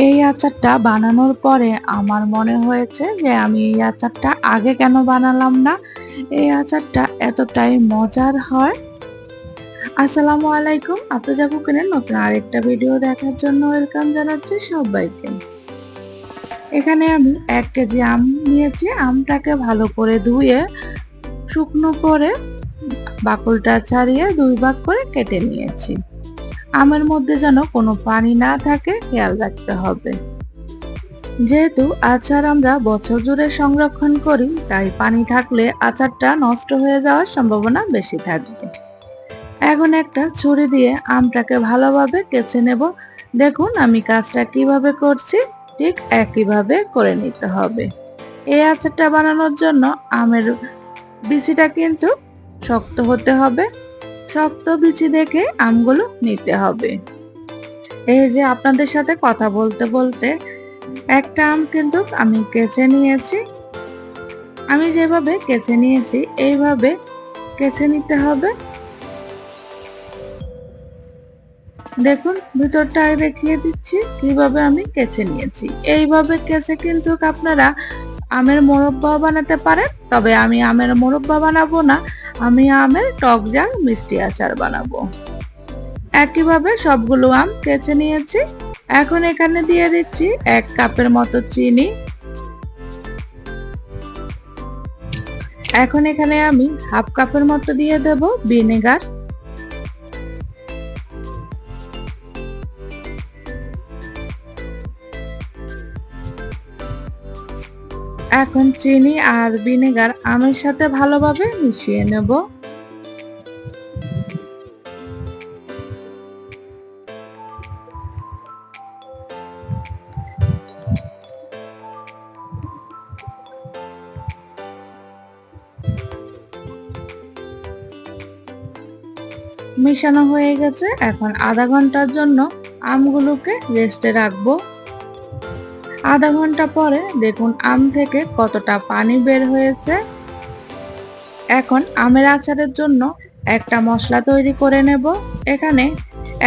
এই আচারটা বানানোর পরে আমার মনে হয়েছে যে আমি এই আচারটা আগে কেন বানালাম না। এই আচারটা এতটাই মজার হয়। আসসালামু আলাইকুম, আফরোজা কুকিংয়ের নতুন আরেকটা ভিডিও দেখার জন্য ওয়েলকাম জানাচ্ছি সবাইকে। এখানে আমি 1 কেজি আম নিয়েছি। আমটাকে ভালো করে ধুয়ে শুকনো করে বাকলটা ছাড়িয়ে 2 ভাগ করে কেটে নিয়েছি। আমের মধ্যে যেন কোনো পানি না থাকে খেয়াল রাখতে হবে। যেহেতু আচার আমরা বছর জুড়ে সংরক্ষণ করি, তাই পানি থাকলে আচারটা নষ্ট হয়ে যাওয়ার সম্ভাবনা বেশি থাকবে। এখন একটা ছুরি দিয়ে আমটাকে ভালোভাবে কেচে নেব। দেখুন আমি কাজটা কিভাবে করছি, ঠিক একইভাবে করে নিতে হবে। এই আচারটা বানানোর জন্য আমের বিচিটা কিন্তু শক্ত হতে হবে। শক্ত বিচি দেখে আমগুলো নিতে হবে। এই যে আপনাদের সাথে কথা বলতে বলতে একটা আম কিন্তু আমি কেচে নিয়েছি। আমি যেভাবে কেচে নিয়েছি এইভাবে কেচে নিতে হবে। দেখুন ভিতরটা দেখিয়ে দিচ্ছি কিভাবে আমি কেচে নিয়েছি। এইভাবে কেচে কিন্তু আপনারা আমের মোরব্বা বানাতে পারেন, তবে আমি আমের মোরব্বা বানাবো না, আমি আমের টক ঝাল মিষ্টি আচার বানাবো। একইভাবে সবগুলো আম কেচে নিয়েছি। এখন এখানে দিয়ে দিচ্ছি 1 কাপের মতো চিনি। এখন এখানে আমি 1/2 কাপের মতো দিয়ে দেব ভিনেগার। এখন চিনি আর ভিনেগার আমের সাথে ভালোভাবে মিশিয়ে নেব। মেশানো হয়ে গেছে। এখন আধা ঘন্টার জন্য আমগুলোকে রেস্টে রাখবো। আধা ঘন্টা পরে দেখুন আম থেকে কতটা পানি বের হয়েছে। এখন আমের আচারের জন্য একটা মশলা তৈরি করে নেব। এখানে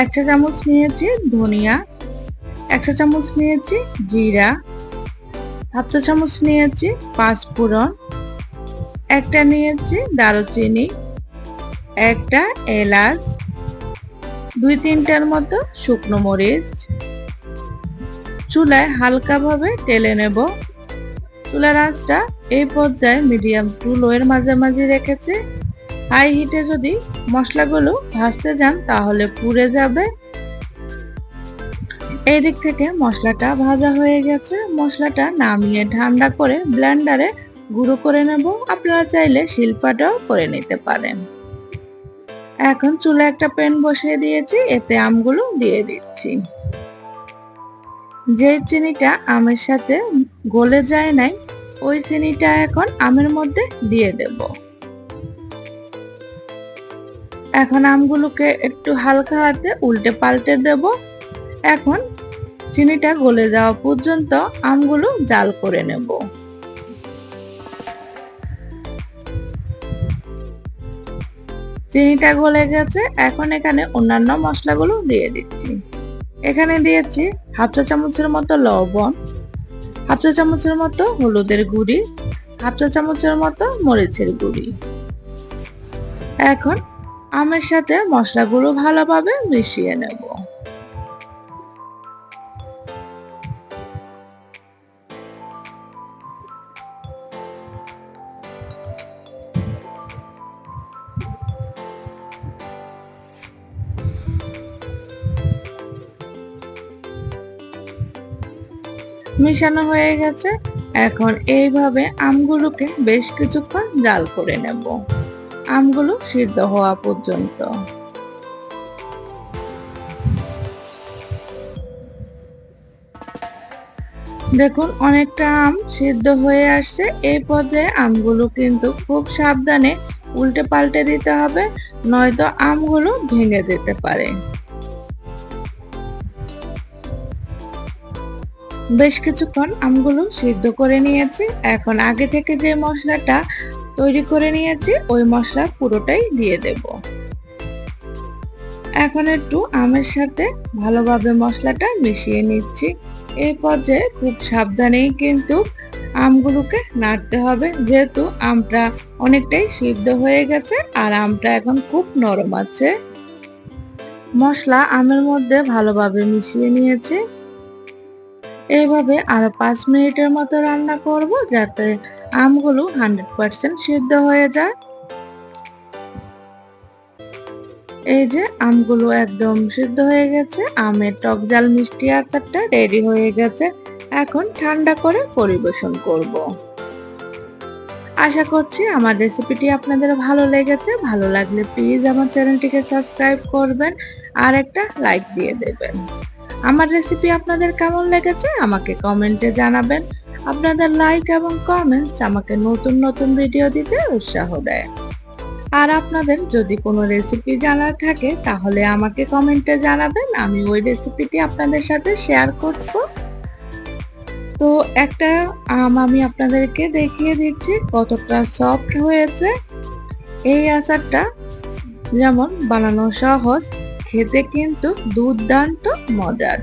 1 চা চামচ নিয়েছি ধনিয়া, 1 চা চামচ নিয়েছি জিরা, 1/2 চা চামচ নিয়েছি পাঁচফোড়ন, একটা নিয়েছি দারুচিনি, একটা এলাচ, 2-3টার মতো শুকনো মরিচ। চুলায় হালকাভাবে টেলে নেব। চুলার আঁচটা এই পর্যায়ে মিডিয়াম টু লো এর মাঝামাঝি রেখেছি। হাই হিটে যদি মশলাগুলো ভাজতে যান তাহলে পুড়ে যাবে। এই দিক থেকে মশলাটা ভাজা হয়ে গেছে। মশলাটা নামিয়ে ঠান্ডা করে ব্লেন্ডারে গুঁড়ো করে নেব। আপনারা চাইলে শিলপাটাও করে নিতে পারেন। এখন চুলায় একটা প্যান বসিয়ে দিয়েছি, এতে আমগুলো দিয়ে দিচ্ছি। যে চিনিটা আমের সাথে গলে যায় নাই, ওই চিনিটা এখন আমের মধ্যে দিয়ে দেব। এখন আমগুলোকে একটু হালকা হাতে উল্টে পাল্টে দেব। এখন চিনিটা গলে যাওয়া পর্যন্ত আমগুলো জাল করে নেব। চিনিটা গলে গেছে। এখন এখানে অন্যান্য মশলাগুলো দিয়ে দিচ্ছি। এখানে দিয়েছি 1/2 চা চামচের মতো লবণ, 1/2 চা চামচের মতো হলুদের গুঁড়ি, 1/2 চা চামচের মতো মরিচের গুঁড়ি। এখন আমের সাথে মশলাগুলো ভালোভাবে মিশিয়ে নেব। মিশানো হয়ে গেছে। এখন এইভাবে আমগুলোকে বেশ কিছুক্ষণ জাল করে নেব, আমগুলো সিদ্ধ হওয়া পর্যন্ত। দেখুন অনেকটা আম সিদ্ধ হয়ে আসছে। এই পর্যায়ে আমগুলো কিন্তু খুব সাবধানে উল্টে পাল্টে দিতে হবে, নয়তো আমগুলো ভেঙে যেতে পারে। বেশ কিছুক্ষণ আমগুলো সিদ্ধ করে নিয়েছি। এখন আগে থেকে যে মশলাটা তৈরি করে নিয়েছি ওই মশলা পুরোটাই দিয়ে দেব। এখন একটু আমের সাথে ভালোভাবে মশলাটা মিশিয়ে নিচ্ছি। এই পর্যায়ে খুব সাবধানেই কিন্তু আমগুলোকে নাড়তে হবে, যেহেতু আমটা অনেকটাই সিদ্ধ হয়ে গেছে আর আমটা এখন খুব নরম আছে। মশলা আমের মধ্যে ভালোভাবে মিশিয়ে নিয়েছি। এইভাবে আরো 5 মিনিটের মতো রান্না করব, যাতে আমগুলো 100% সিদ্ধ হয়ে যায়। এই যে আমগুলো একদম সিদ্ধ হয়ে গেছে, আমের টক ঝাল মিষ্টি আচারটা রেডি হয়ে গেছে। এখন ঠান্ডা করে পরিবেশন করব। আশা করছি আমার রেসিপিটি আপনাদের ভালো লেগেছে। ভালো লাগলে প্লিজ আমার চ্যানেলটিকে সাবস্ক্রাইব করবেন আর একটা লাইক দিয়ে দেবেন। আমার রেসিপি আপনাদের কেমন লেগেছে আমাকে কমেন্টে জানাবেন। আপনাদের লাইক এবং কমেন্টস আমাকে নতুন নতুন ভিডিও দিতে উৎসাহ দেয়। আর আপনাদের যদি কোনো রেসিপি জানার থাকে তাহলে আমাকে কমেন্টে জানাবেন, আমি ওই রেসিপিটি আপনাদের সাথে শেয়ার করব। তো একটা আম আমি আপনাদেরকে দেখিয়ে দিচ্ছি কতটা সফট হয়েছে। এই আচারটা যেমন বানানো সহজ, খেতে কিন্তু দুর্দান্ত মজার।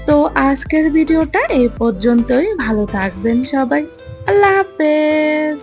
তো আজকের ভিডিওটা এই পর্যন্তই। ভালো থাকবেন সবাই। আল্লাহ হাফেজ।